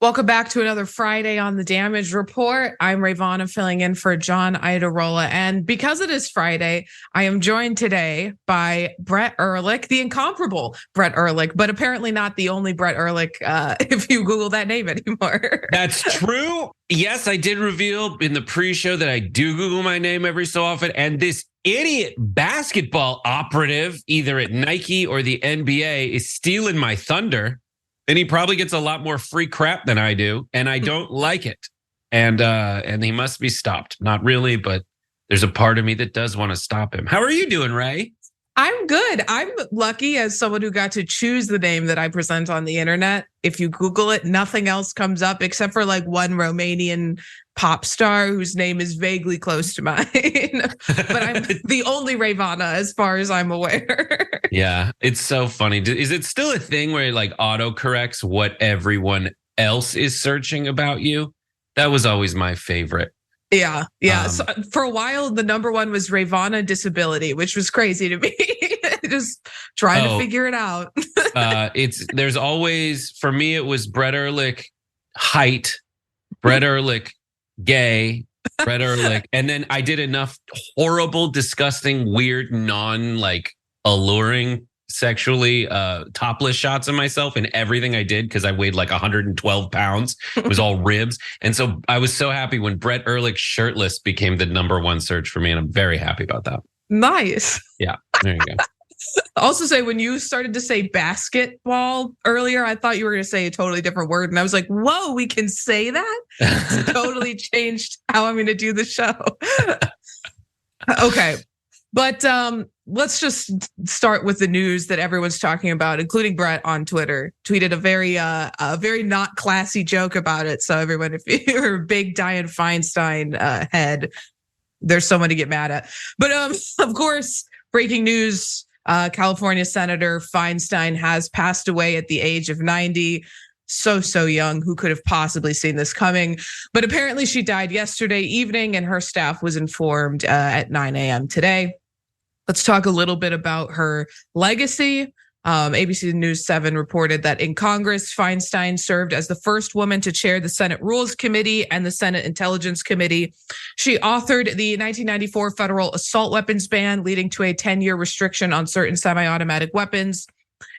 Welcome back to another Friday on the Damage Report. I'm Rayyvana filling in for John Iadarola. And because it is Friday, I am joined today by Brett Erlich, the incomparable Brett Erlich, but apparently not the only Brett Erlich if you Google that name anymore. That's true. Yes, I did reveal in the pre-show that I do Google my name every so often. And this idiot basketball operative, either at Nike or the NBA, is stealing my thunder. And he probably gets a lot more free crap than I do, and I don't like it. And he must be stopped. Not really, but there's a part of me that does want to stop him. How are you doing, Ray? I'm good. I'm lucky as someone who got to choose the name that I present on the internet. If you Google it, nothing else comes up except for like one Romanian pop star whose name is vaguely close to mine. But I'm the only Rayyvana as far as I'm aware. Yeah, it's so funny. Is it still a thing where it like autocorrects what everyone else is searching about you? That was always my favorite. Yeah. So for a while, the number one was Rayyvana disability, which was crazy to me. Just trying to figure it out. There's always, for me, it was Brett Erlich height, Brett Erlich gay, Brett Erlich, and then I did enough horrible, disgusting, weird, alluring, sexually topless shots of myself in everything I did because I weighed like 112 pounds. It was all ribs. And so I was so happy when Brett Erlich shirtless became the number one search for me. And I'm very happy about that. Nice. Yeah, there you go. Also say when you started to say basketball earlier, I thought you were going to say a totally different word. And I was like, whoa, we can say that? It's totally changed how I'm going to do the show. Okay. But let's just start with the news that everyone's talking about, including Brett on Twitter. Tweeted a very not classy joke about it. So everyone, if you're a big Dianne Feinstein head, there's someone to get mad at. But of course, breaking news: California Senator Feinstein has passed away at the age of 90. So young. Who could have possibly seen this coming? But apparently, she died yesterday evening, and her staff was informed at 9 a.m. today. Let's talk a little bit about her legacy. ABC News 7 reported that in Congress, Feinstein served as the first woman to chair the Senate Rules Committee and the Senate Intelligence Committee. She authored the 1994 federal assault weapons ban, leading to a 10-year restriction on certain semi-automatic weapons.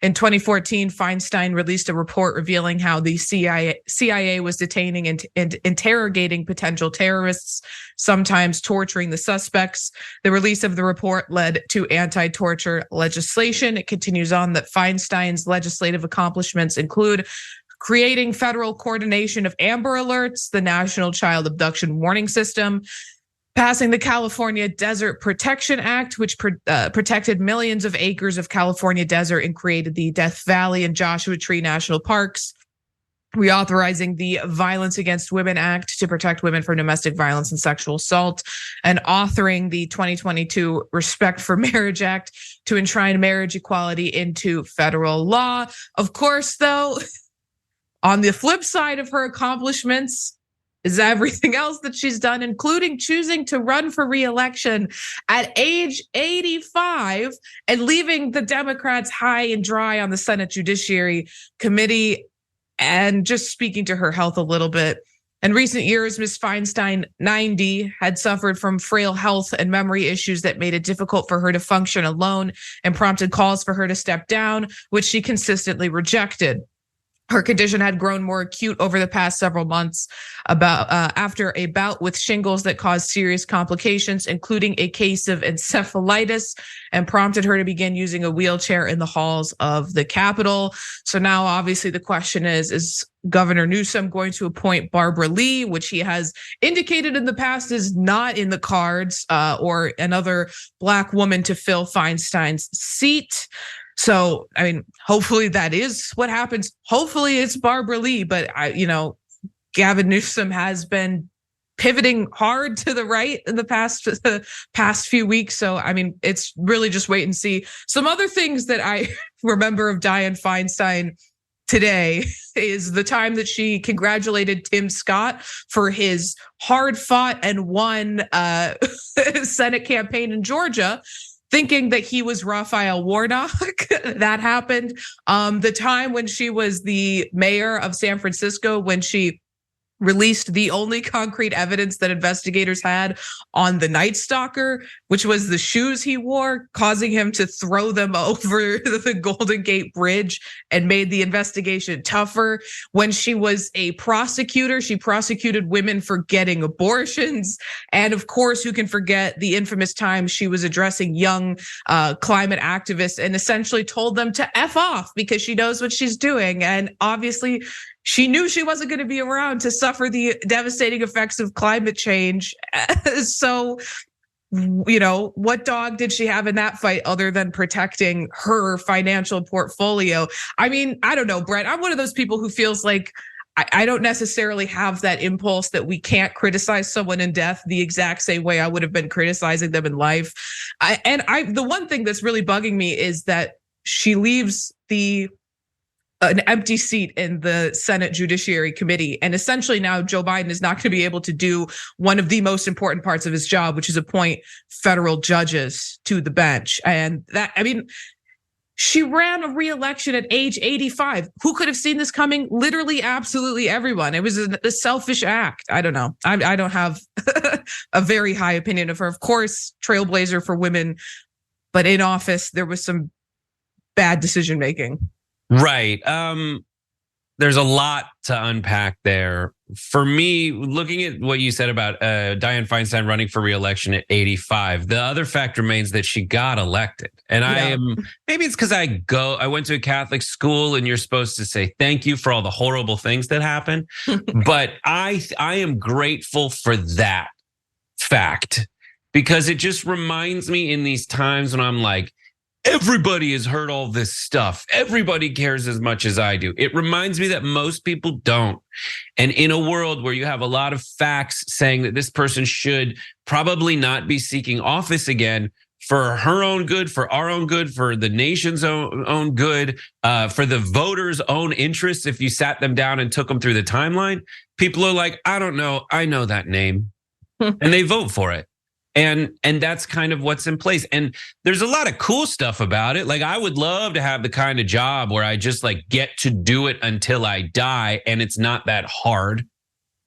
In 2014, Feinstein released a report revealing how the CIA was detaining and interrogating potential terrorists, sometimes torturing the suspects. The release of the report led to anti-torture legislation. It continues on that Feinstein's legislative accomplishments include creating federal coordination of Amber Alerts, the National Child Abduction Warning System, passing the California Desert Protection Act, which protected millions of acres of California desert and created the Death Valley and Joshua Tree National Parks, reauthorizing the Violence Against Women Act to protect women from domestic violence and sexual assault, and authoring the 2022 Respect for Marriage Act to enshrine marriage equality into federal law. Of course, though, on the flip side of her accomplishments is everything else that she's done, including choosing to run for re-election at age 85 and leaving the Democrats high and dry on the Senate Judiciary Committee, and just speaking to her health a little bit. In recent years, Ms. Feinstein, 90, had suffered from frail health and memory issues that made it difficult for her to function alone and prompted calls for her to step down, which she consistently rejected. Her condition had grown more acute over the past several months after a bout with shingles that caused serious complications, including a case of encephalitis, and prompted her to begin using a wheelchair in the halls of the Capitol. So now obviously the question is Governor Newsom going to appoint Barbara Lee, which he has indicated in the past is not in the cards, or another Black woman to fill Feinstein's seat? So, I mean, hopefully that is what happens. Hopefully it's Barbara Lee, but Gavin Newsom has been pivoting hard to the right in the past few weeks. So, I mean, it's really just wait and see. Some other things that I remember of Dianne Feinstein today is the time that she congratulated Tim Scott for his hard fought and won Senate campaign in Georgia. thinking that he was Raphael Warnock. That happened. The time when she was the mayor of San Francisco, when she released the only concrete evidence that investigators had on the Night Stalker, which was the shoes he wore, causing him to throw them over the Golden Gate Bridge and made the investigation tougher. When she was a prosecutor, she prosecuted women for getting abortions. And of course, who can forget the infamous time she was addressing young climate activists and essentially told them to F off because she knows what she's doing. And obviously, she knew she wasn't going to be around to suffer the devastating effects of climate change. So, what dog did she have in that fight other than protecting her financial portfolio? I mean, I don't know, Brett. I'm one of those people who feels like I don't necessarily have that impulse that we can't criticize someone in death the exact same way I would have been criticizing them in life. The one thing that's really bugging me is that she leaves an empty seat in the Senate Judiciary Committee. And essentially now Joe Biden is not going to be able to do one of the most important parts of his job, which is appoint federal judges to the bench. And she ran a re-election at age 85. Who could have seen this coming? Literally, absolutely everyone. It was a selfish act. I don't know. I don't have a very high opinion of her. Of course, trailblazer for women, but in office, there was some bad decision-making. Right. There's a lot to unpack there. For me, looking at what you said about Dianne Feinstein running for re-election at 85, the other fact remains that she got elected. And maybe it's because I went to a Catholic school and you're supposed to say thank you for all the horrible things that happen. But I am grateful for that fact because it just reminds me in these times when I'm like, everybody has heard all this stuff. Everybody cares as much as I do. It reminds me that most people don't. And in a world where you have a lot of facts saying that this person should probably not be seeking office again for her own good, for our own good, for the nation's own good, for the voters' own interests, if you sat them down and took them through the timeline, people are like, I don't know. I know that name. And they vote for it. And that's kind of what's in place. And there's a lot of cool stuff about it. Like I would love to have the kind of job where I just like get to do it until I die. And it's not that hard.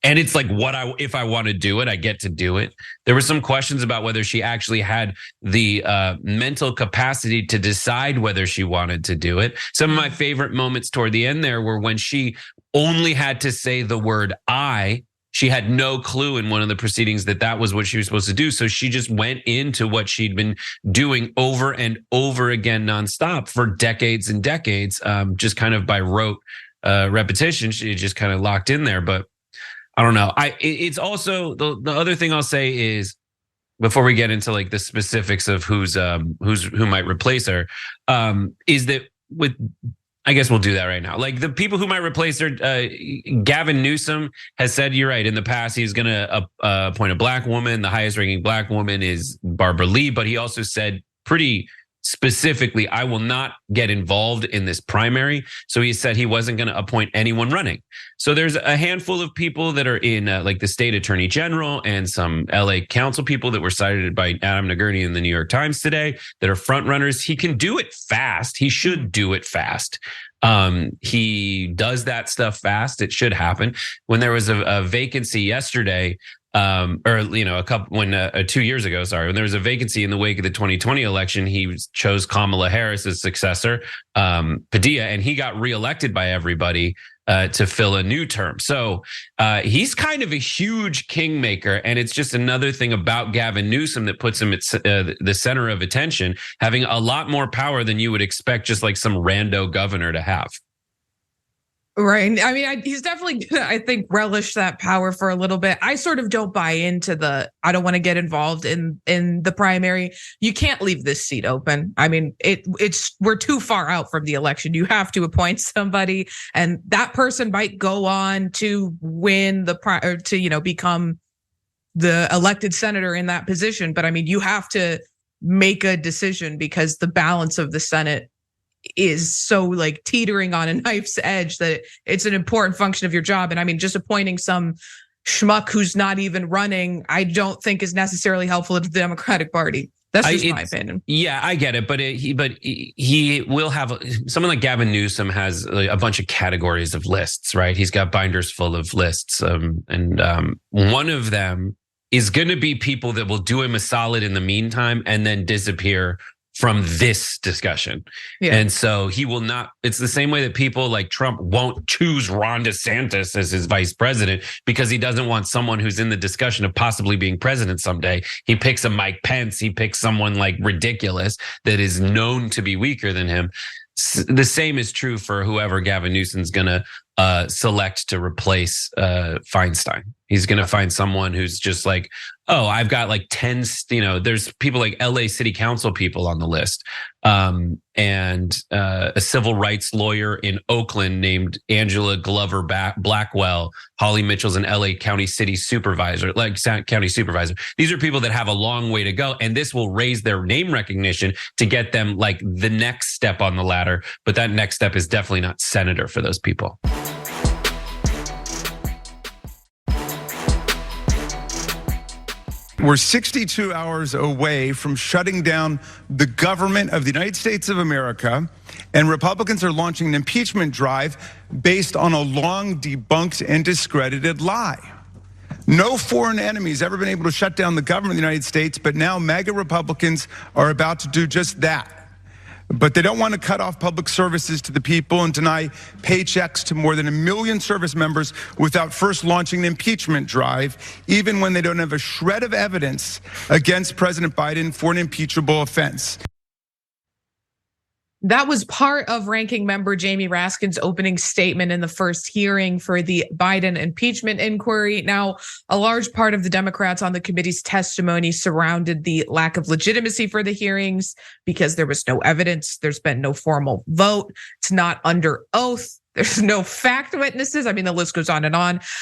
And it's like if I want to do it, I get to do it. There were some questions about whether she actually had the mental capacity to decide whether she wanted to do it. Some of my favorite moments toward the end there were when she only had to say the word I. She had no clue in one of the proceedings that was what she was supposed to do. So she just went into what she'd been doing over and over again nonstop for decades and decades, just kind of by rote repetition. She just kind of locked in there. But I don't know. It's also the other thing I'll say is before we get into like the specifics of who might replace her, is that with. I guess we'll do that right now. Like the people who might replace her, Gavin Newsom has said, you're right. In the past, he's going to appoint a black woman. The highest ranking black woman is Barbara Lee. But he also said pretty specifically, I will not get involved in this primary. So he said he wasn't going to appoint anyone running. So there's a handful of people that are in like the state attorney general and some LA council people that were cited by Adam Nagurney in the New York Times today that are front runners. He can do it fast. He should do it fast. He does that stuff fast. It should happen. When there was a vacancy yesterday, 2 years ago, when there was a vacancy in the wake of the 2020 election, he chose Kamala Harris as successor, Padilla, and he got reelected by everybody to fill a new term. So he's kind of a huge kingmaker, and it's just another thing about Gavin Newsom that puts him at the center of attention, having a lot more power than you would expect just like some rando governor to have. Right. I mean, he's definitely, I think, relished that power for a little bit. I sort of don't buy into I don't want to get involved in the primary. You can't leave this seat open. I mean, we're too far out from the election. You have to appoint somebody, and that person might go on to win become the elected senator in that position. But I mean, you have to make a decision because the balance of the Senate is so like teetering on a knife's edge that it's an important function of your job. And I mean, just appointing some schmuck who's not even running, I don't think is necessarily helpful to the Democratic Party. That's just my opinion. Yeah, I get it, but he will have someone like Gavin Newsom has a bunch of categories of lists, right? He's got binders full of lists, and one of them is going to be people that will do him a solid in the meantime and then disappear from this discussion. Yeah. And so he will not, it's the same way that people like Trump won't choose Ron DeSantis as his vice president because he doesn't want someone who's in the discussion of possibly being president someday. He picks a Mike Pence. He picks someone like ridiculous that is known to be weaker than him. The same is true for whoever Gavin Newsom's going to select to replace Feinstein. He's going to find someone who's just like, oh, I've got like 10, there's people like LA city council people on the list. And a civil rights lawyer in Oakland named Angela Glover Blackwell. Holly Mitchell's an LA county supervisor. These are people that have a long way to go. And this will raise their name recognition to get them like the next step on the ladder. But that next step is definitely not senator for those people. We're 62 hours away from shutting down the government of the United States of America, and Republicans are launching an impeachment drive based on a long debunked and discredited lie. No foreign enemy has ever been able to shut down the government of the United States, but now MAGA Republicans are about to do just that. But they don't want to cut off public services to the people and deny paychecks to more than 1 million service members without first launching an impeachment drive, even when they don't have a shred of evidence against President Biden for an impeachable offense. That was part of Ranking Member Jamie Raskin's opening statement in the first hearing for the Biden impeachment inquiry. Now, a large part of the Democrats on the committee's testimony surrounded the lack of legitimacy for the hearings because there was no evidence. There's been no formal vote. It's not under oath. There's no fact witnesses. I mean, the list goes on.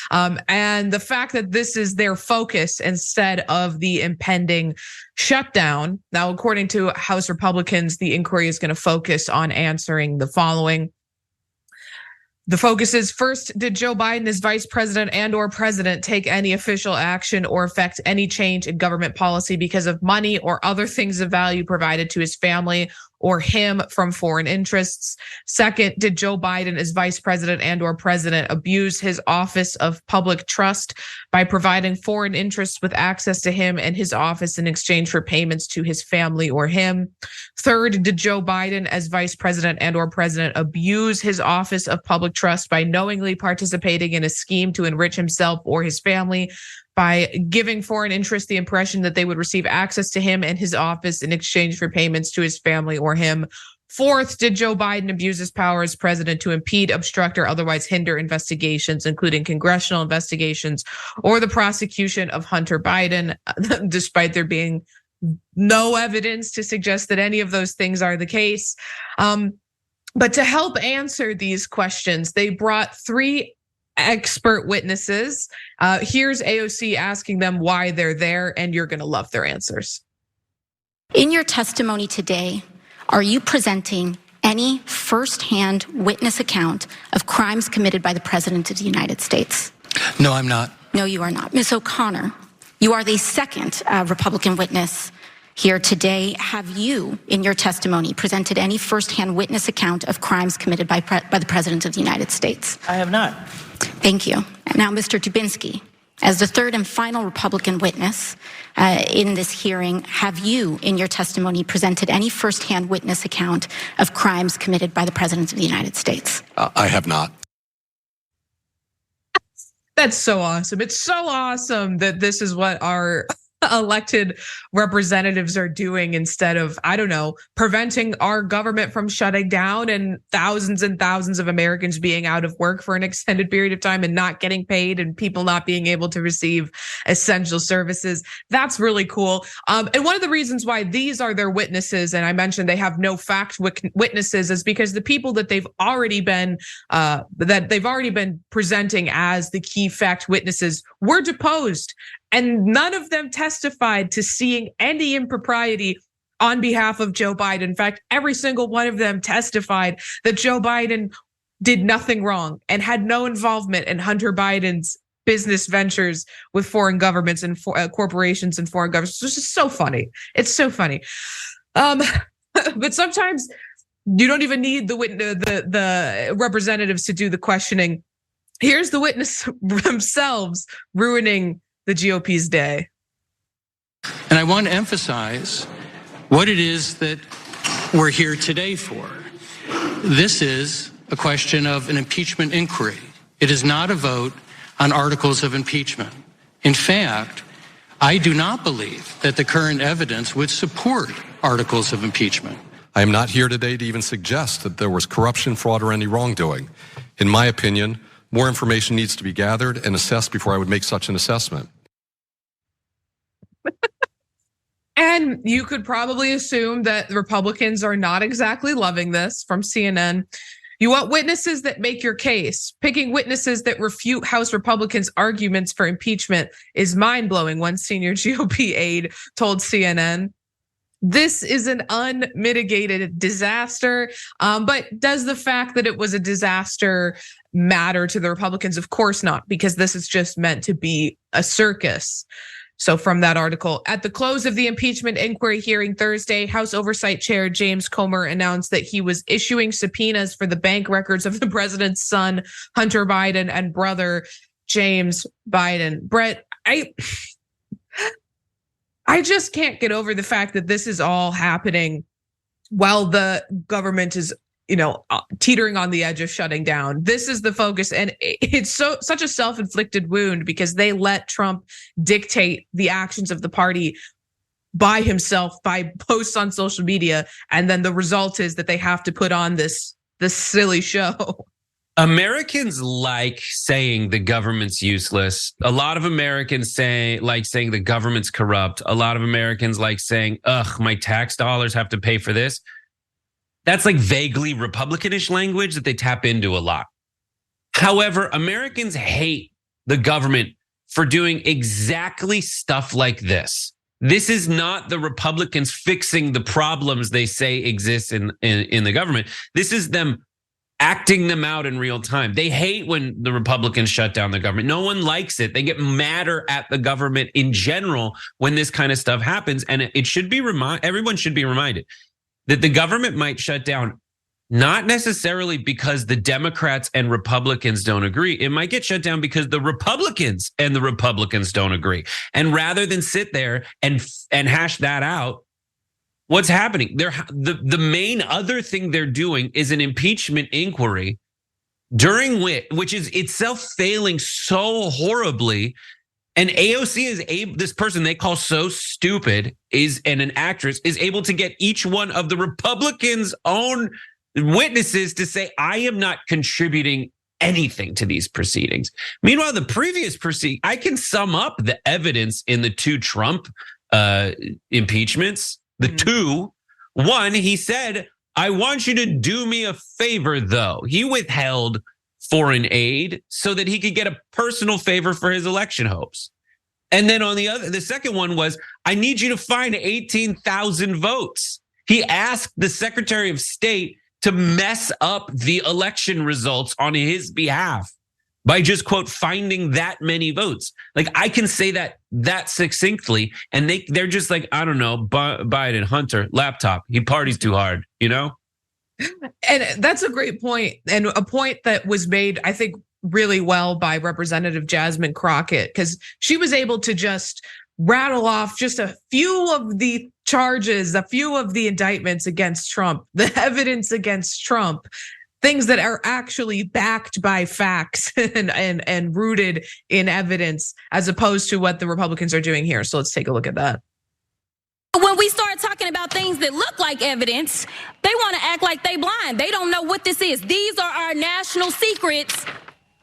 And the fact that this is their focus instead of the impending shutdown. Now, according to House Republicans, the inquiry is going to focus on answering the following. The focus is, first, did Joe Biden as vice president and or president take any official action or affect any change in government policy because of money or other things of value provided to his family or him from foreign interests? Second, did Joe Biden as vice president and or president abuse his office of public trust by providing foreign interests with access to him and his office in exchange for payments to his family or him? Third, did Joe Biden as vice president and or president abuse his office of public trust by knowingly participating in a scheme to enrich himself or his family by giving foreign interests the impression that they would receive access to him and his office in exchange for payments to his family or him? Fourth, did Joe Biden abuse his power as president to impede, obstruct, or otherwise hinder investigations, including congressional investigations or the prosecution of Hunter Biden, despite there being no evidence to suggest that any of those things are the case? But to help answer these questions, they brought 3 expert witnesses. Here's AOC asking them why they're there, and you're going to love their answers. In your testimony today, are you presenting any firsthand witness account of crimes committed by the President of the United States? No, I'm not. No, you are not. Ms. O'Connor, you are the second Republican witness here today. Have you, in your testimony, presented any firsthand witness account of crimes committed by the President of the United States? I have not. Thank you. Now, Mr. Dubinsky, as the third and final Republican witness in this hearing, have you, in your testimony, presented any firsthand witness account of crimes committed by the President of the United States? I have not. That's so awesome. It's so awesome that this is what our elected representatives are doing instead of, I don't know, preventing our government from shutting down and thousands of Americans being out of work for an extended period of time and not getting paid and people not being able to receive essential services. That's really cool. And one of the reasons why these are their witnesses, and I mentioned they have no fact witnesses, is because the people that they've already been presenting as the key fact witnesses were deposed. And none of them testified to seeing any impropriety on behalf of Joe Biden. In fact, every single one of them testified that Joe Biden did nothing wrong and had no involvement in Hunter Biden's business ventures with foreign governments and corporations and foreign governments. It's just so funny. It's so funny. But sometimes you don't even need the representatives to do the questioning. Here's the witness themselves ruining the GOP's day. And I want to emphasize what it is that we're here today for. This is a question of an impeachment inquiry. It is not a vote on articles of impeachment. In fact, I do not believe that the current evidence would support articles of impeachment. I am not here today to even suggest that there was corruption, fraud, or any wrongdoing. In my opinion, more information needs to be gathered and assessed before I would make such an assessment. And you could probably assume that the Republicans are not exactly loving this from CNN. You want witnesses that make your case. Picking witnesses that refute House Republicans' arguments for impeachment is mind-blowing, one senior GOP aide told CNN. This is an unmitigated disaster, but does the fact that it was a disaster matter to the Republicans? Of course not, because this is just meant to be a circus. So from that article, at the close of the impeachment inquiry hearing Thursday, House Oversight Chair James Comer announced that he was issuing subpoenas for the bank records of the president's son, Hunter Biden, and brother, James Biden. Brett, I just can't get over the fact that this is all happening while the government is, teetering on the edge of shutting down. This is the focus, and it's such a self-inflicted wound because they let Trump dictate the actions of the party by himself, by posts on social media, and then the result is that they have to put on this silly show. Americans like saying the government's useless. A lot of Americans like saying the government's corrupt. A lot of Americans like saying, ugh, my tax dollars have to pay for this. That's like vaguely Republicanish language that they tap into a lot. However, Americans hate the government for doing exactly stuff like this. This is not the Republicans fixing the problems they say exist in the government. This is them acting them out in real time. They hate when the Republicans shut down the government. No one likes it. They get madder at the government in general when this kind of stuff happens. And it should be everyone should be reminded that the government might shut down, not necessarily because the Democrats and Republicans don't agree. It might get shut down because the Republicans and the Republicans don't agree. And rather than sit there and hash that out, what's happening? The main other thing they're doing is an impeachment inquiry during which is itself failing so horribly. And AOC is this person they call so stupid and an actress is able to get each one of the Republicans' own witnesses to say, I am not contributing anything to these proceedings. Meanwhile, the previous I can sum up the evidence in the two Trump impeachments. The two, one, he said, I want you to do me a favor, though. He withheld foreign aid so that he could get a personal favor for his election hopes. And then the second one was, I need you to find 18,000 votes. He asked the Secretary of State to mess up the election results on his behalf by just, quote, finding that many votes. Like, I can say that succinctly, and they're just like, I don't know, Biden, Hunter, laptop, he parties too hard, And that's a great point, and a point that was made, I think, really well by Representative Jasmine Crockett, because she was able to just rattle off just a few of the charges, a few of the indictments against Trump, the evidence against Trump, things that are actually backed by facts and rooted in evidence, as opposed to what the Republicans are doing here. So let's take a look at that. When we start talking about things that look like evidence, they want to act like they blind. They don't know what this is. These are our national secrets.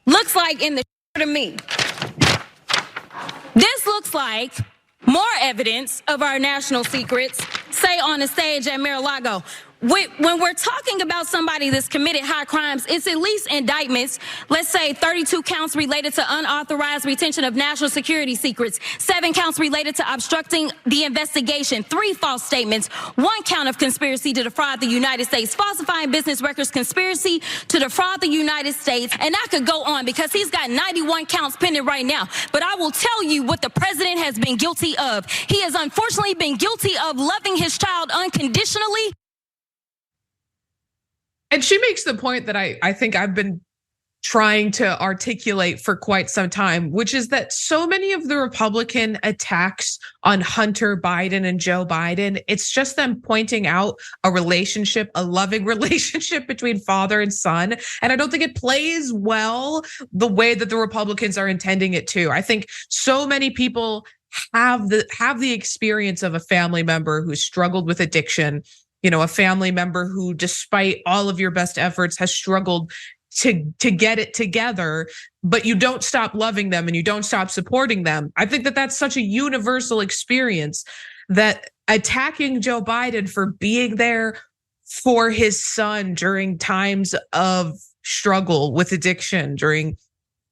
Looks like in the to me. This looks like more evidence of our national secrets, say on the stage at Mar-a-Lago. when we're talking about somebody that's committed high crimes, it's at least indictments. Let's say 32 counts related to unauthorized retention of national security secrets, 7 counts related to obstructing the investigation, 3 false statements, 1 count of conspiracy to defraud the United States, falsifying business records, conspiracy to defraud the United States. And I could go on because he's got 91 counts pending right now. But I will tell you what the president has been guilty of. He has unfortunately been guilty of loving his child unconditionally. And she makes the point that I think I've been trying to articulate for quite some time, which is that so many of the Republican attacks on Hunter Biden and Joe Biden, it's just them pointing out a relationship, a loving relationship between father and son. And I don't think it plays well the way that the Republicans are intending it to. I think so many people have the experience of a family member who struggled with addiction, a family member who, despite all of your best efforts, has struggled to get it together, but you don't stop loving them and you don't stop supporting them. I think that that's such a universal experience that attacking Joe Biden for being there for his son during times of struggle with addiction, during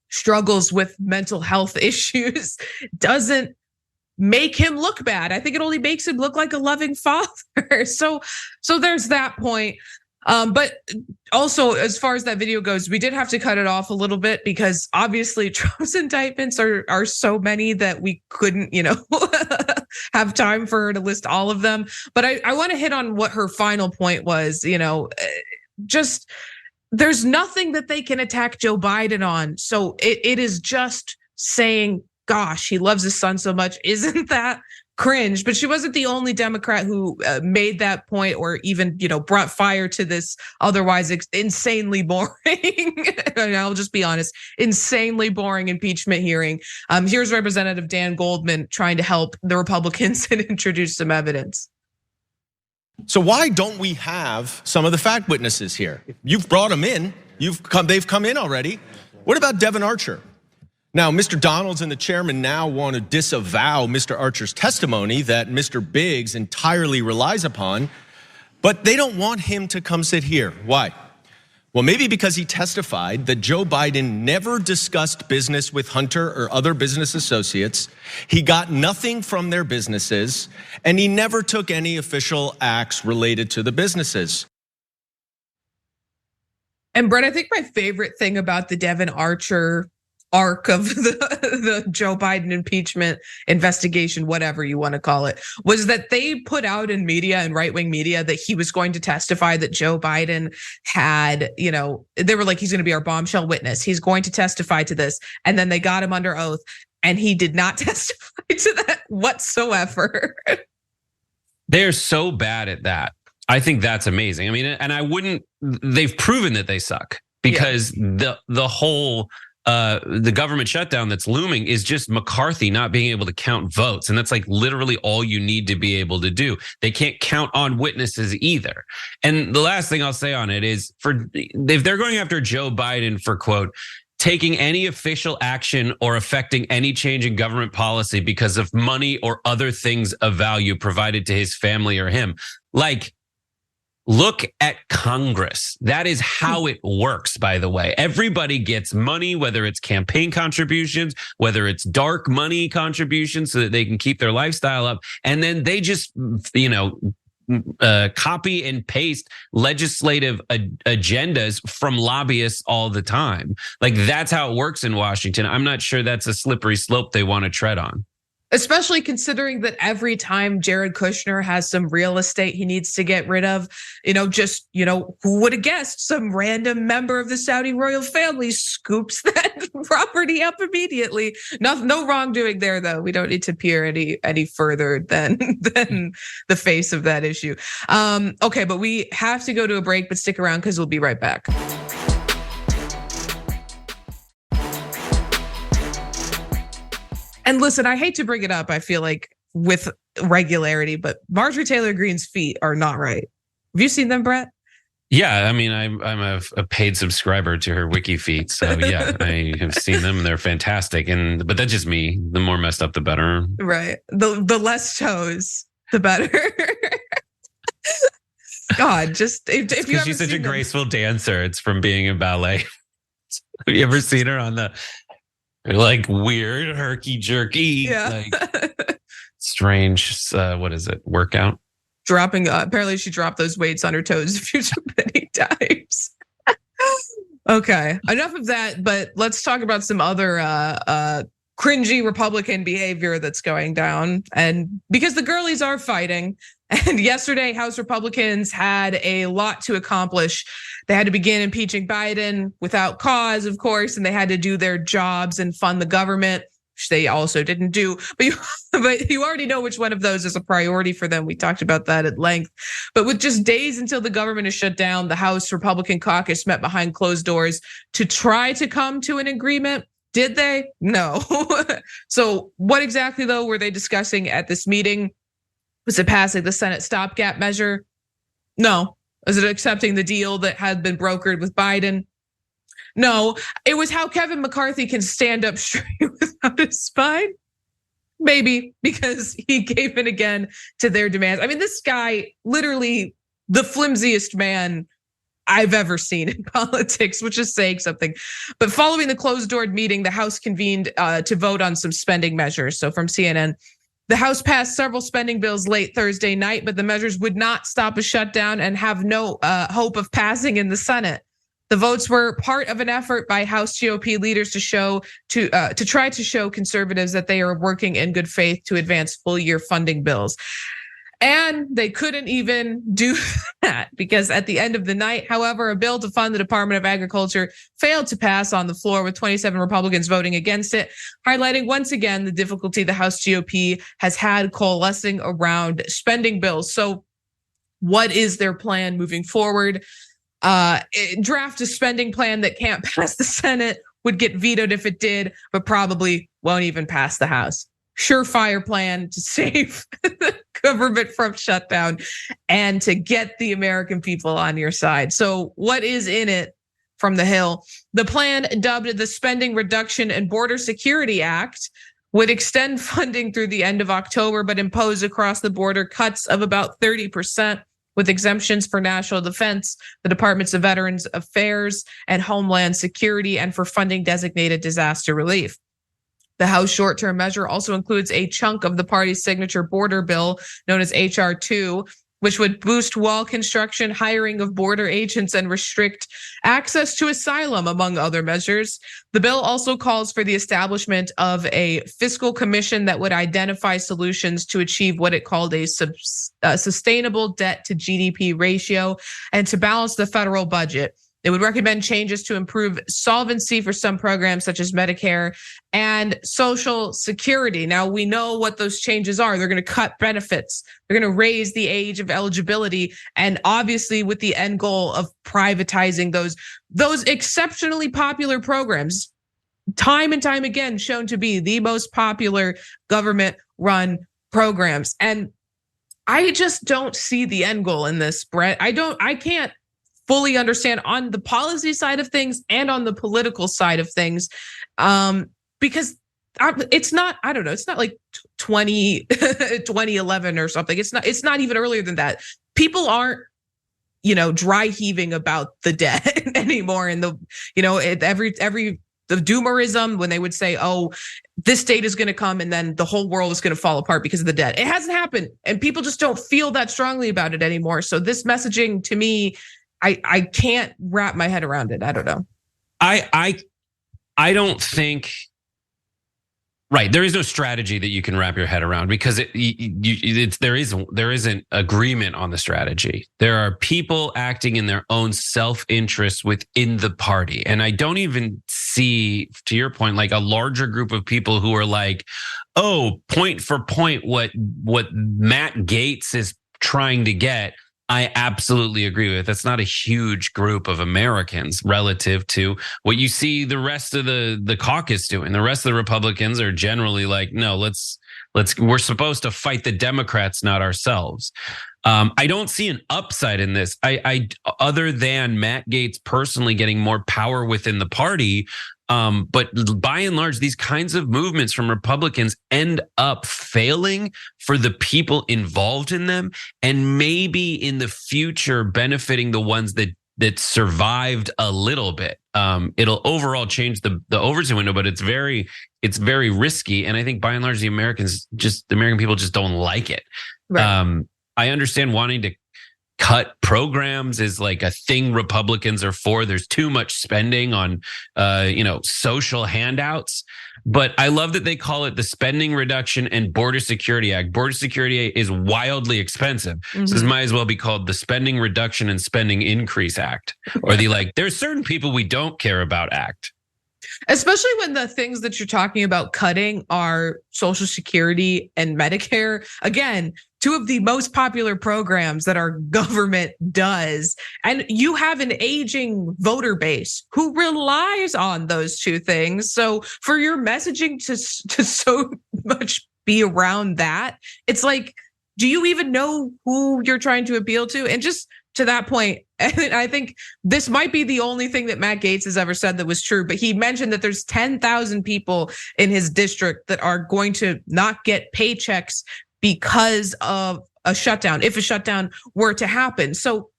struggles with mental health issues, doesn't make him look bad. I think it only makes him look like a loving father. So there's that point. But also, as far as that video goes, we did have to cut it off a little bit because obviously Trump's indictments are so many that we couldn't, have time for her to list all of them. But I want to hit on what her final point was, just there's nothing that they can attack Joe Biden on. So it is just saying, gosh, he loves his son so much. Isn't that cringe? But she wasn't the only Democrat who made that point or even, brought fire to this otherwise insanely boring, and I'll just be honest, insanely boring impeachment hearing. Here's Representative Dan Goldman trying to help the Republicans and introduce some evidence. So why don't we have some of the fact witnesses here? You've brought them in. They've come in already. What about Devin Archer? Now, Mr. Donalds and the chairman now want to disavow Mr. Archer's testimony that Mr. Biggs entirely relies upon, but they don't want him to come sit here. Why? Well, maybe because he testified that Joe Biden never discussed business with Hunter or other business associates. He got nothing from their businesses, and he never took any official acts related to the businesses. And Brett, I think my favorite thing about the Devin Archer arc of the Joe Biden impeachment investigation, whatever you want to call it, was that they put out in media and right-wing media that he was going to testify that Joe Biden had, they were like, he's going to be our bombshell witness. He's going to testify to this. And then they got him under oath and he did not testify to that whatsoever. They're so bad at that. I think that's amazing. I mean, and they've proven that they suck because the whole the government shutdown that's looming is just McCarthy not being able to count votes. And that's like literally all you need to be able to do. They can't count on witnesses either. And the last thing I'll say on it is if they're going after Joe Biden for, quote, taking any official action or affecting any change in government policy because of money or other things of value provided to his family or him, look at Congress. That is how it works, by the way. Everybody gets money, whether it's campaign contributions, whether it's dark money contributions so that they can keep their lifestyle up. And then they just, copy and paste legislative agendas from lobbyists all the time. That's how it works in Washington. I'm not sure that's a slippery slope they want to tread on. Especially considering that every time Jared Kushner has some real estate he needs to get rid of, who would have guessed some random member of the Saudi royal family scoops that property up immediately. No wrongdoing there, though. We don't need to peer any further than the face of that issue. Okay, but we have to go to a break, but stick around because we'll be right back. And listen, I hate to bring it up, I feel like with regularity, but Marjorie Taylor Greene's feet are not right. Have you seen them, Brett? Yeah, I mean, I'm a paid subscriber to her wiki feed, so yeah, I have seen them. They're fantastic, but that's just me. The more messed up, the better. Right. The less toes, the better. God, just if you she's such a seen them. graceful dancer. It's from being in ballet. Have you ever seen her on the like weird herky jerky, like strange? What is it? Workout? Dropping. Apparently, she dropped those weights on her toes a few too many times. Okay, enough of that. But let's talk about some other cringy Republican behavior that's going down, and because the girlies are fighting. And yesterday, House Republicans had a lot to accomplish. They had to begin impeaching Biden without cause, of course, and they had to do their jobs and fund the government, which they also didn't do. But you already know which one of those is a priority for them. We talked about that at length. But with just days until the government is shut down, the House Republican caucus met behind closed doors to try to come to an agreement. Did they? No. So what exactly, though, were they discussing at this meeting? Was it passing the Senate stopgap measure? No. Was it accepting the deal that had been brokered with Biden? No. It was how Kevin McCarthy can stand up straight without a spine? Maybe, because he gave in again to their demands. I mean, this guy, literally the flimsiest man I've ever seen in politics, which is saying something. But following the closed-door meeting, the House convened to vote on some spending measures. So from CNN, the House passed several spending bills late Thursday night, but the measures would not stop a shutdown and have no hope of passing in the Senate. The votes were part of an effort by House GOP leaders to try to show conservatives that they are working in good faith to advance full-year funding bills. And they couldn't even do that because at the end of the night, however, a bill to fund the Department of Agriculture failed to pass on the floor with 27 Republicans voting against it, highlighting once again the difficulty the House GOP has had coalescing around spending bills. So what is their plan moving forward? Draft a spending plan that can't pass the Senate, would get vetoed if it did, but probably won't even pass the House. Surefire plan to save the government from shutdown and to get the American people on your side. So what is in it from the Hill? The plan, dubbed the Spending Reduction and Border Security Act, would extend funding through the end of October, but impose across the border cuts of about 30%, with exemptions for national defense, the Departments of Veterans Affairs and Homeland Security, and for funding designated disaster relief. The House short-term measure also includes a chunk of the party's signature border bill known as H.R. 2, which would boost wall construction, hiring of border agents, and restrict access to asylum, among other measures. The bill also calls for the establishment of a fiscal commission that would identify solutions to achieve what it called a sustainable debt to GDP ratio and to balance the federal budget. It would recommend changes to improve solvency for some programs such as Medicare and Social Security. Now, we know what those changes are. They're going to cut benefits. They're going to raise the age of eligibility. And obviously with the end goal of privatizing those exceptionally popular programs, time and time again shown to be the most popular government-run programs. And I just don't see the end goal in this, Brett. I can't fully understand on the policy side of things and on the political side of things, because it's not, I don't know, it's not like 2011 or something. It's not even earlier than that. People aren't, dry heaving about the debt anymore. And the doomerism when they would say, oh, this date is going to come and then the whole world is going to fall apart because of the debt. It hasn't happened. And people just don't feel that strongly about it anymore. So this messaging to me, I can't wrap my head around it. I don't know. I don't think. Right, there is no strategy that you can wrap your head around because there isn't agreement on the strategy. There are people acting in their own self-interest within the party, and I don't even see, to your point, like a larger group of people who are like, oh, point for point, what Matt Gaetz is trying to get. I absolutely agree with. That's not a huge group of Americans relative to what you see the rest of the caucus doing. The rest of the Republicans are generally like, no, we're supposed to fight the Democrats, not ourselves. I don't see an upside in this. I other than Matt Gaetz personally getting more power within the party, But by and large, these kinds of movements from Republicans end up failing for the people involved in them, and maybe in the future benefiting the ones that survived a little bit. It'll overall change the Overton window, but it's very risky. And I think by and large, the American people just don't like it. Right. I understand wanting to cut programs is like a thing Republicans are for. There's too much spending on, social handouts. But I love that they call it the Spending Reduction and Border Security Act. Border Security is wildly expensive. Mm-hmm. So this might as well be called the Spending Reduction and Spending Increase Act, or there's certain people we don't care about Act. Especially when the things that you're talking about cutting are Social Security and Medicare. Again, two of the most popular programs that our government does. And you have an aging voter base who relies on those two things. So for your messaging to so much be around that, it's like, do you even know who you're trying to appeal to? And just to that point, and I think this might be the only thing that Matt Gaetz has ever said that was true, but he mentioned that there's 10,000 people in his district that are going to not get paychecks because of a shutdown, if a shutdown were to happen. So,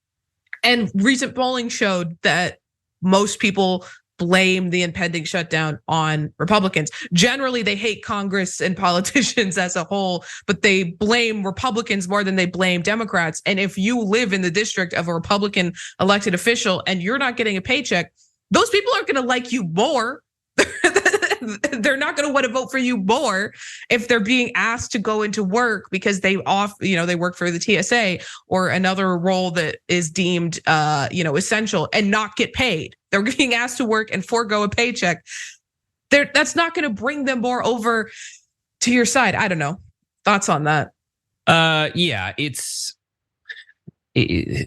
and recent polling showed that most people blame the impending shutdown on Republicans. Generally, they hate Congress and politicians as a whole, but they blame Republicans more than they blame Democrats. And if you live in the district of a Republican elected official and you're not getting a paycheck, those people aren't going to like you more. They're not going to want to vote for you more if they're being asked to go into work because they work for the TSA or another role that is deemed essential and not get paid. They're being asked to work and forego a paycheck. That's not going to bring them more over to your side. I don't know. Thoughts on that? Yeah, it's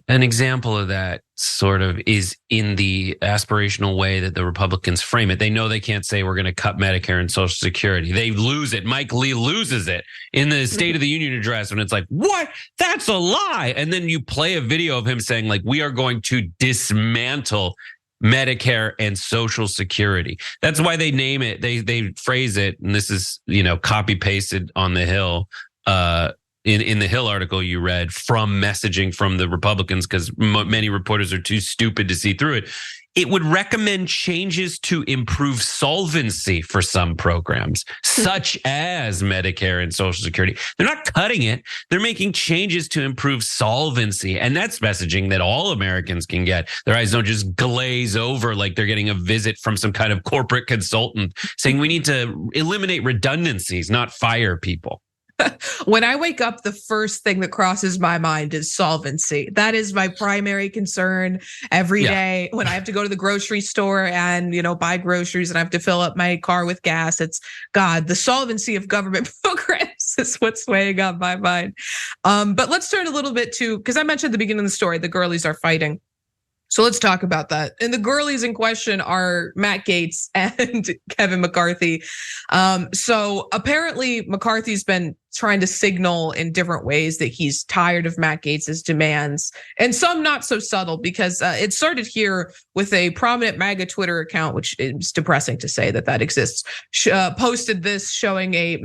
an example of that sort of is in the aspirational way that the Republicans frame it. They know they can't say we're going to cut Medicare and Social Security. They lose it. Mike Lee loses it in the State of the Union address when it's like, what? That's a lie. And then you play a video of him saying like, we are going to dismantle Medicare and Social Security. That's why they name it. They phrase it. And this is, copy pasted on the Hill, in the Hill article you read from messaging from the Republicans, because many reporters are too stupid to see through it. It would recommend changes to improve solvency for some programs, such as Medicare and Social Security. They're not cutting it. They're making changes to improve solvency. And that's messaging that all Americans can get. Their eyes don't just glaze over like they're getting a visit from some kind of corporate consultant saying we need to eliminate redundancies, not fire people. When I wake up, the first thing that crosses my mind is solvency. That is my primary concern every day when I have to go to the grocery store and, buy groceries and I have to fill up my car with gas. It's the solvency of government programs is what's weighing on my mind. But let's turn a little bit to, because I mentioned at the beginning of the story, the girlies are fighting. So let's talk about that. And the girlies in question are Matt Gaetz and Kevin McCarthy. So apparently McCarthy's been trying to signal in different ways that he's tired of Matt Gaetz's demands, and some not so subtle, because it started here with a prominent MAGA Twitter account, which is depressing to say that exists, posted this showing a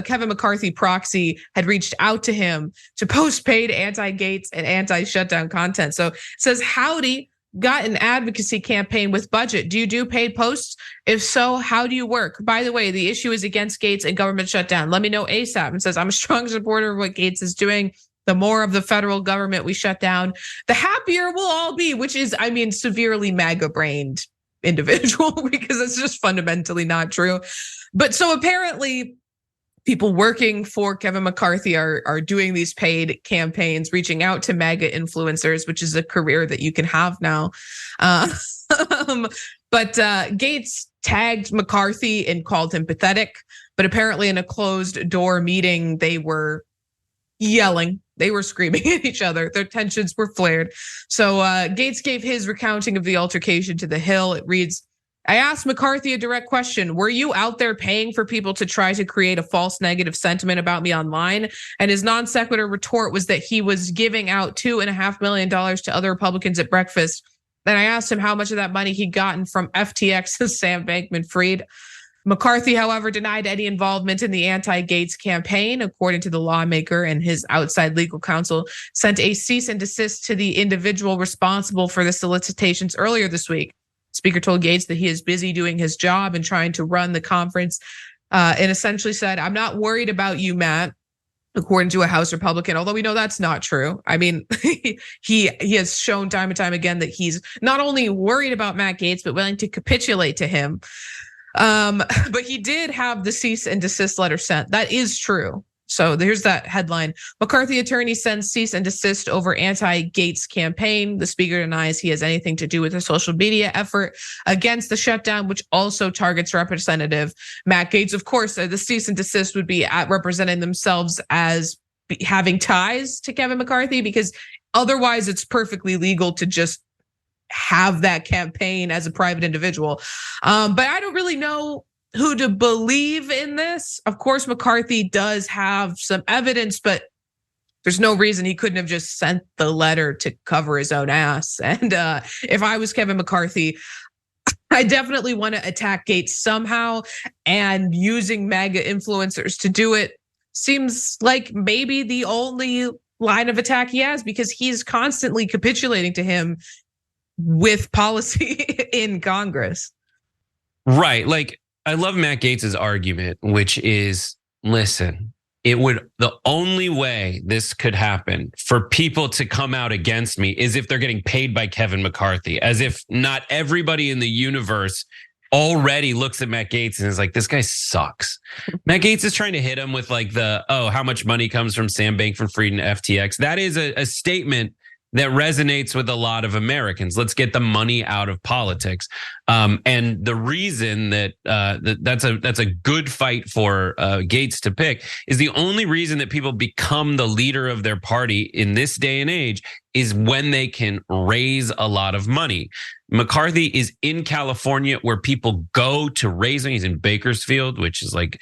Kevin McCarthy proxy had reached out to him to post paid anti-Gaetz and anti-shutdown content. So it says, howdy, got an advocacy campaign with budget. Do you do paid posts? If so, how do you work? By the way, the issue is against Gaetz and government shutdown. Let me know ASAP. And says, I'm a strong supporter of what Gaetz is doing. The more of the federal government we shut down, the happier we'll all be, which is, severely MAGA-brained individual, because it's just fundamentally not true. But so apparently people working for Kevin McCarthy are doing these paid campaigns, reaching out to MAGA influencers, which is a career that you can have now. But Gaetz tagged McCarthy and called him pathetic. But apparently in a closed door meeting, they were yelling. They were screaming at each other. Their tensions were flared. So Gaetz gave his recounting of the altercation to The Hill. It reads, I asked McCarthy a direct question. Were you out there paying for people to try to create a false negative sentiment about me online? And his non sequitur retort was that he was giving out $2.5 million to other Republicans at breakfast Then I asked him how much of that money he'd gotten from FTX and Sam Bankman-Fried. McCarthy, however, denied any involvement in the anti-Gaetz campaign. According to the lawmaker, and his outside legal counsel sent a cease and desist to the individual responsible for the solicitations earlier this week. Speaker told Gaetz that he is busy doing his job and trying to run the conference, and essentially said, "I'm not worried about you, Matt," according to a House Republican, although we know that's not true. I mean, he has shown time and time again that he's not only worried about Matt Gaetz, but willing to capitulate to him. But he did have the cease and desist letter sent. That is true. So there's that headline. McCarthy attorney sends cease and desist over anti-Gaetz campaign. The speaker denies he has anything to do with the social media effort against the shutdown, which also targets Representative Matt Gaetz. Of course, the cease and desist would be at representing themselves as having ties to Kevin McCarthy, because otherwise it's perfectly legal to just have that campaign as a private individual. But I don't really know who to believe in this. Of course, McCarthy does have some evidence, but there's no reason he couldn't have just sent the letter to cover his own ass. And if I was Kevin McCarthy, I definitely want to attack Gaetz somehow, and using MAGA influencers to do it seems like maybe the only line of attack he has, because he's constantly capitulating to him with policy in Congress. Right. Like, I love Matt Gaetz's argument, which is, listen, the only way this could happen for people to come out against me is if they're getting paid by Kevin McCarthy, as if not everybody in the universe already looks at Matt Gaetz and is like, this guy sucks. Matt Gaetz is trying to hit him with like how much money comes from Sam Bankman-Fried and FTX. That is a statement that resonates with a lot of Americans. Let's get the money out of politics. And the reason that that's a good fight for Gaetz to pick is the only reason that people become the leader of their party in this day and age is when they can raise a lot of money. McCarthy is in California, where people go to raise money. He's in Bakersfield, which is like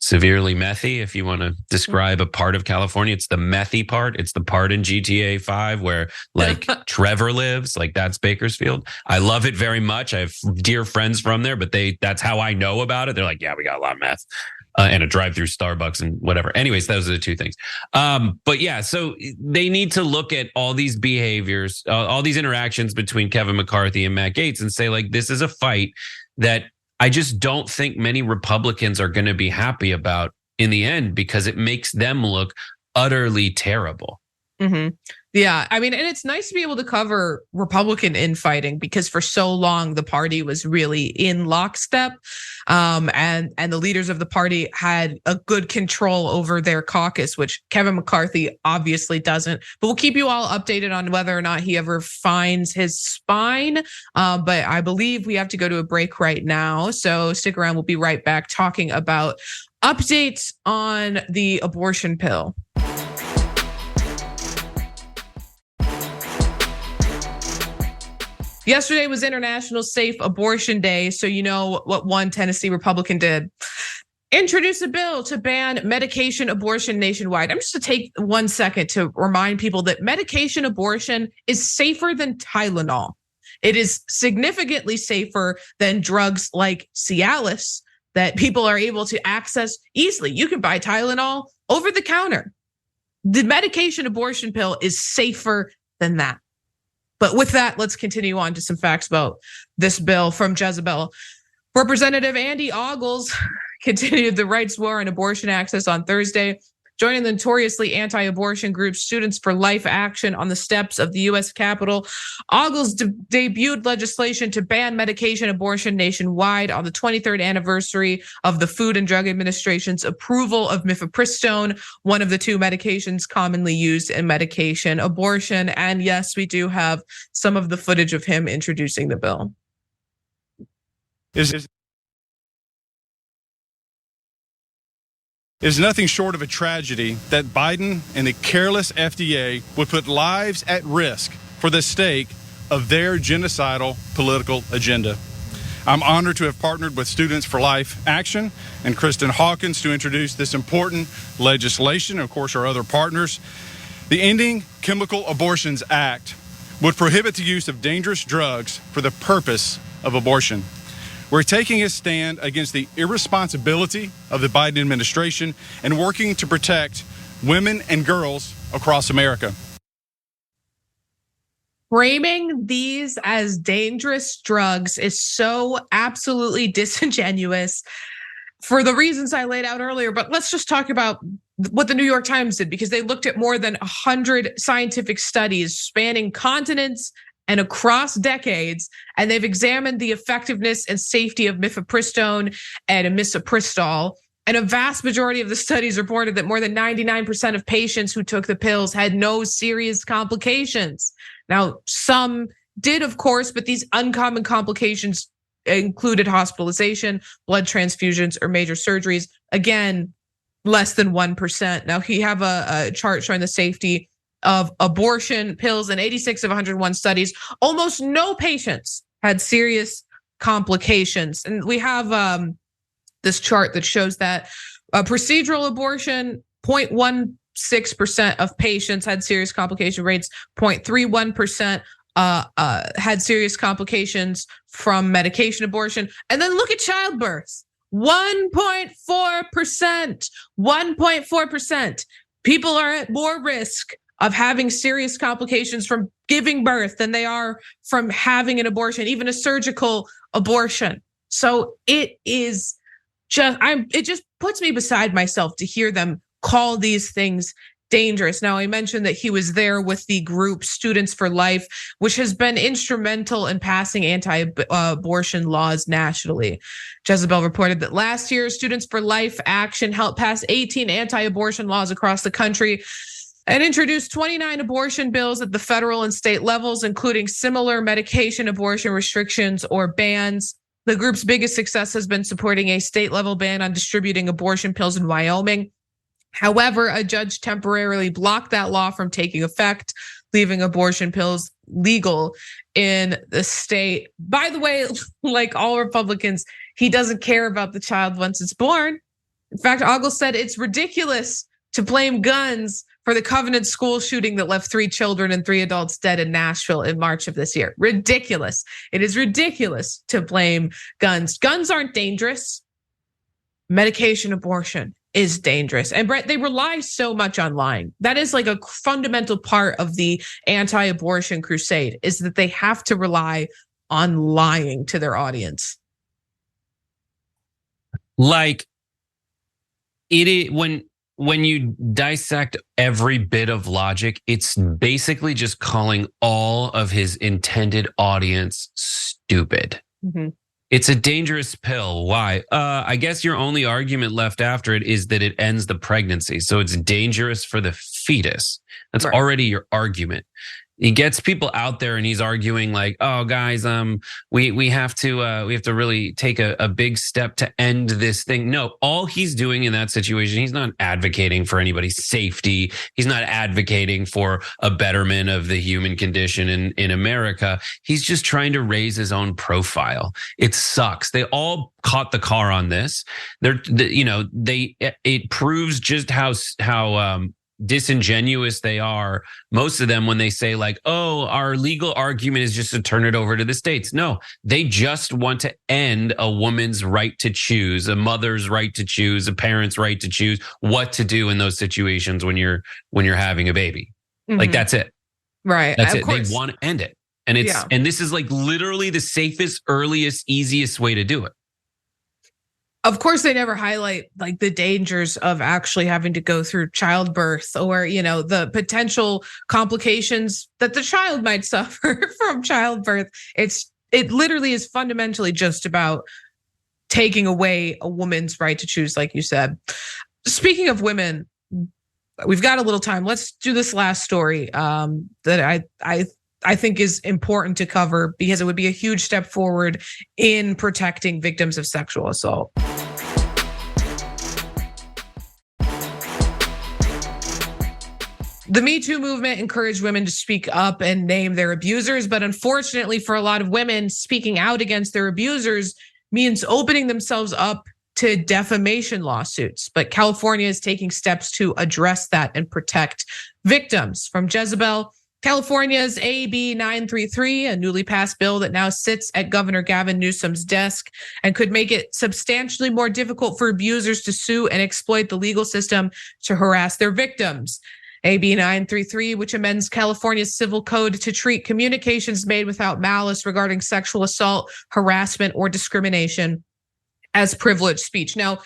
severely methy. If you want to describe a part of California, it's the methy part. It's the part in GTA 5 where like Trevor lives. Like, that's Bakersfield. I love it very much. I have dear friends from there, but that's how I know about it. They're like, yeah, we got a lot of meth and a drive-through Starbucks and whatever. Anyways, those are the two things. But yeah, so they need to look at all these behaviors, all these interactions between Kevin McCarthy and Matt Gaetz and say, like, this is a fight that I just don't think many Republicans are going to be happy about in the end, because it makes them look utterly terrible. Mm-hmm. Yeah, I mean, and it's nice to be able to cover Republican infighting, because for so long the party was really in lockstep, and the leaders of the party had a good control over their caucus, which Kevin McCarthy obviously doesn't. But we'll keep you all updated on whether or not he ever finds his spine. But I believe we have to go to a break right now, so stick around. We'll be right back talking about updates on the abortion pill. Yesterday was International Safe Abortion Day, so you know what one Tennessee Republican did. Introduce a bill to ban medication abortion nationwide. I'm just going to take 1 second to remind people that medication abortion is safer than Tylenol. It is significantly safer than drugs like Cialis that people are able to access easily. You can buy Tylenol over the counter. The medication abortion pill is safer than that. But with that, let's continue on to some facts about this bill from Jezebel. Representative Andy Ogles continued the rights war on abortion access on Thursday, joining the notoriously anti-abortion group Students for Life Action on the steps of the US Capitol. Ogles debuted legislation to ban medication abortion nationwide on the 23rd anniversary of the Food and Drug Administration's approval of mifepristone, one of the two medications commonly used in medication abortion. And yes, we do have some of the footage of him introducing the bill. Is nothing short of a tragedy that Biden and the careless FDA would put lives at risk for the sake of their genocidal political agenda. I'm honored to have partnered with Students for Life Action and Kristen Hawkins to introduce this important legislation, and of course our other partners. The Ending Chemical Abortions Act would prohibit the use of dangerous drugs for the purpose of abortion. We're taking a stand against the irresponsibility of the Biden administration and working to protect women and girls across America. Framing these as dangerous drugs is so absolutely disingenuous for the reasons I laid out earlier. But let's just talk about what the New York Times did, because they looked at more than 100 scientific studies spanning continents and across decades, and they've examined the effectiveness and safety of mifepristone and misoprostol. And a vast majority of the studies reported that more than 99% of patients who took the pills had no serious complications. Now, some did, of course, but these uncommon complications included hospitalization, blood transfusions, or major surgeries. Again, less than 1%. Now, we have a chart showing the safety of abortion pills in 86 of 101 studies. Almost no patients had serious complications. And we have this chart that shows that procedural abortion, 0.16% of patients had serious complication rates, 0.31% had serious complications from medication abortion. And then look at childbirth, 1.4%, 1.4%. People are at more risk of having serious complications from giving birth than they are from having an abortion, even a surgical abortion. So it just puts me beside myself to hear them call these things dangerous. Now, I mentioned that he was there with the group Students for Life, which has been instrumental in passing anti-abortion laws nationally. Jezebel reported that last year, Students for Life Action helped pass 18 anti-abortion laws across the country and introduced 29 abortion bills at the federal and state levels, including similar medication abortion restrictions or bans. The group's biggest success has been supporting a state-level ban on distributing abortion pills in Wyoming. However, a judge temporarily blocked that law from taking effect, leaving abortion pills legal in the state. By the way, like all Republicans, he doesn't care about the child once it's born. In fact, Ogle said it's ridiculous to blame guns for the Covenant school shooting that left 3 children and 3 adults dead in Nashville in March of this year. Ridiculous. It is ridiculous to blame guns. Guns aren't dangerous. Medication abortion is dangerous. And Brett, they rely so much on lying. That is like a fundamental part of the anti-abortion crusade, is that they have to rely on lying to their audience. Like when you dissect every bit of logic, it's basically just calling all of his intended audience stupid. Mm-hmm. It's a dangerous pill. Why? I guess your only argument left after it is that it ends the pregnancy. So it's dangerous for the fetus. That's right. Already your argument. He gets people out there and he's arguing like, oh guys, we have to really take a big step to end this thing. No, all he's doing in that situation, he's not advocating for anybody's safety. He's not advocating for a betterment of the human condition in America. He's just trying to raise his own profile. It sucks. They all caught the car on this. It proves just how disingenuous they are, most of them, when they say like, oh, our legal argument is just to turn it over to the states. No, they just want to end a woman's right to choose, a mother's right to choose, a parent's right to choose what to do in those situations when you're having a baby. Mm-hmm. Like that's it. Right. That's it. They want to end it. And and this is like literally the safest, earliest, easiest way to do it. Of course, they never highlight like the dangers of actually having to go through childbirth, or, the potential complications that the child might suffer from childbirth. It literally is fundamentally just about taking away a woman's right to choose, like you said. Speaking of women, we've got a little time. Let's do this last story that I think is important to cover, because it would be a huge step forward in protecting victims of sexual assault. The Me Too movement encouraged women to speak up and name their abusers, but unfortunately for a lot of women, speaking out against their abusers means opening themselves up to defamation lawsuits. But California is taking steps to address that and protect victims. From Jezebel, California's AB 933, a newly passed bill that now sits at Governor Gavin Newsom's desk and could make it substantially more difficult for abusers to sue and exploit the legal system to harass their victims. AB 933, which amends California's civil code to treat communications made without malice regarding sexual assault, harassment, or discrimination as privileged speech. Now,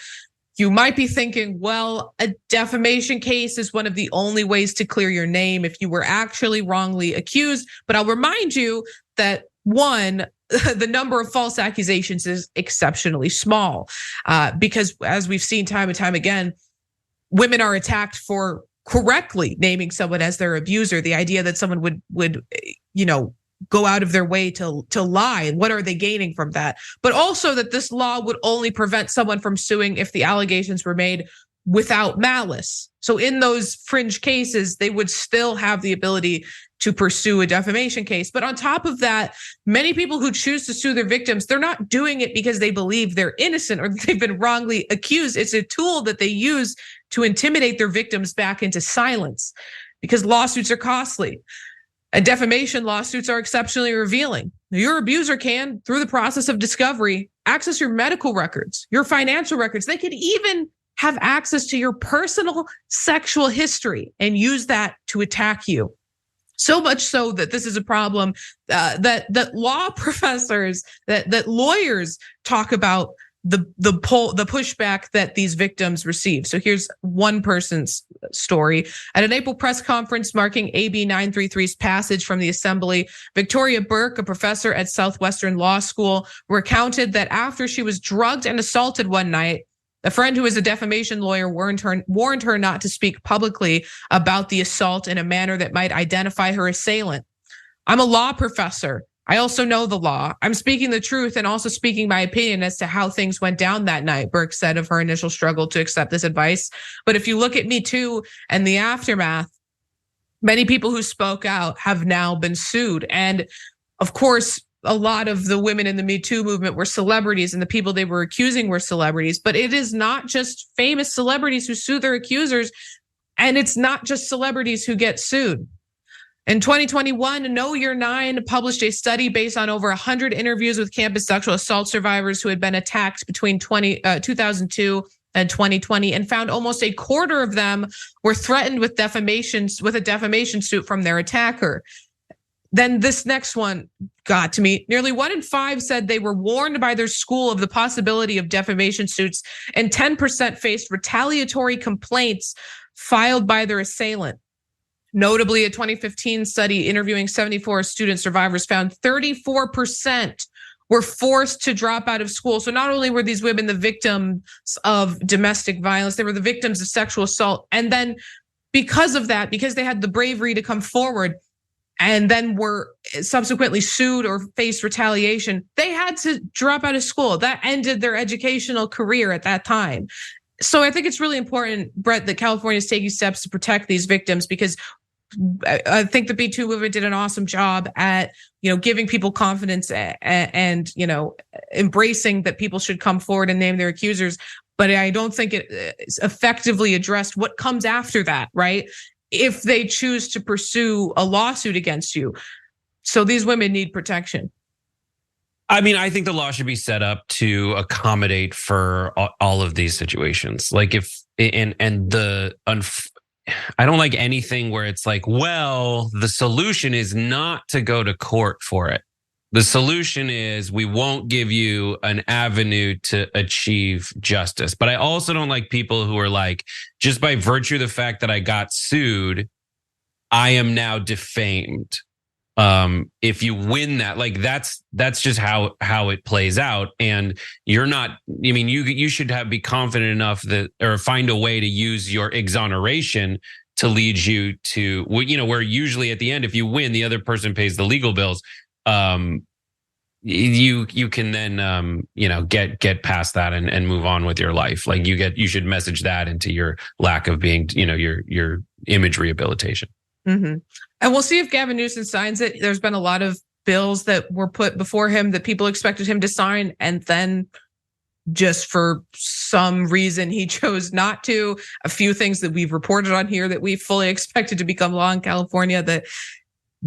you might be thinking, well, a defamation case is one of the only ways to clear your name if you were actually wrongly accused. But I'll remind you that one, the number of false accusations is exceptionally small because as we've seen time and time again, women are attacked for correctly naming someone as their abuser. The idea that someone would go out of their way to lie, and what are they gaining from that? But also that this law would only prevent someone from suing if the allegations were made without malice. So in those fringe cases, they would still have the ability to pursue a defamation case. But on top of that, many people who choose to sue their victims, they're not doing it because they believe they're innocent or they've been wrongly accused. It's a tool that they use to intimidate their victims back into silence because lawsuits are costly. And defamation lawsuits are exceptionally revealing. Your abuser can, through the process of discovery, access your medical records, your financial records. They could even have access to your personal sexual history and use that to attack you. So much so that this is a problem that law professors, that lawyers talk about the pushback that these victims receive. So here's one person's story. At an April press conference marking AB 933's passage from the Assembly, Victoria Burke, a professor at Southwestern Law School, recounted that after she was drugged and assaulted one night, a friend who is a defamation lawyer warned her not to speak publicly about the assault in a manner that might identify her assailant. I'm a law professor. I also know the law. I'm speaking the truth and also speaking my opinion as to how things went down that night, Burke said of her initial struggle to accept this advice. But if you look at Me Too and the aftermath, many people who spoke out have now been sued. And of course, a lot of the women in the Me Too movement were celebrities and the people they were accusing were celebrities. But it is not just famous celebrities who sue their accusers. And it's not just celebrities who get sued. In 2021, Know Your 9 published a study based on over 100 interviews with campus sexual assault survivors who had been attacked between 2002 and 2020 and found almost a quarter of them were threatened with a defamation suit from their attacker. Then this next one got to me. Nearly 1 in 5 said they were warned by their school of the possibility of defamation suits, and 10% faced retaliatory complaints filed by their assailant. Notably, a 2015 study interviewing 74 student survivors found 34% were forced to drop out of school. So not only were these women the victims of domestic violence, they were the victims of sexual assault. And then because of that, because they had the bravery to come forward and then were subsequently sued or faced retaliation, they had to drop out of school. That ended their educational career at that time. So I think it's really important, Brett, that California is taking steps to protect these victims because I think the Me Too movement did an awesome job at, giving people confidence and embracing that people should come forward and name their accusers. But I don't think it effectively addressed what comes after that, right? If they choose to pursue a lawsuit against you. So these women need protection. I mean, I think the law should be set up to accommodate for all of these situations. Like I don't like anything where it's like, well, the solution is not to go to court for it. The solution is we won't give you an avenue to achieve justice. But I also don't like people who are like, just by virtue of the fact that I got sued, I am now defamed. If you win that, like that's just how it plays out. And you're not, I mean, you should be confident enough that, or find a way to use your exoneration to lead you to, where usually at the end, if you win, the other person pays the legal bills. You can then, get past that and move on with your life. Like you should message that into your lack of being, your image rehabilitation. Mm-hmm. And we'll see if Gavin Newsom signs it. There's been a lot of bills that were put before him that people expected him to sign. And then just for some reason, he chose not to. A few things that we've reported on here that we fully expected to become law in California that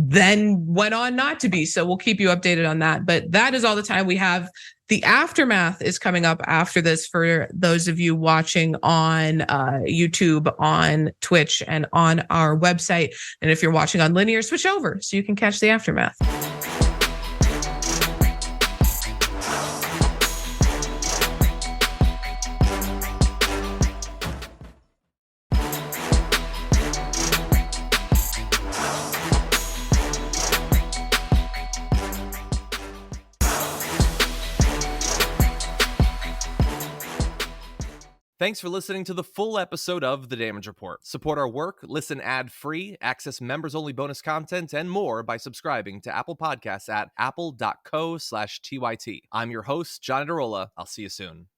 then went on not to be. So we'll keep you updated on that. But that is all the time we have. The aftermath is coming up after this for those of you watching on YouTube, on Twitch, and on our website. And if you're watching on linear, switch over so you can catch the aftermath. Thanks for listening to the full episode of The Damage Report. Support our work, listen ad-free, access members-only bonus content, and more by subscribing to Apple Podcasts at apple.co/TYT. I'm your host, John Adarola. I'll see you soon.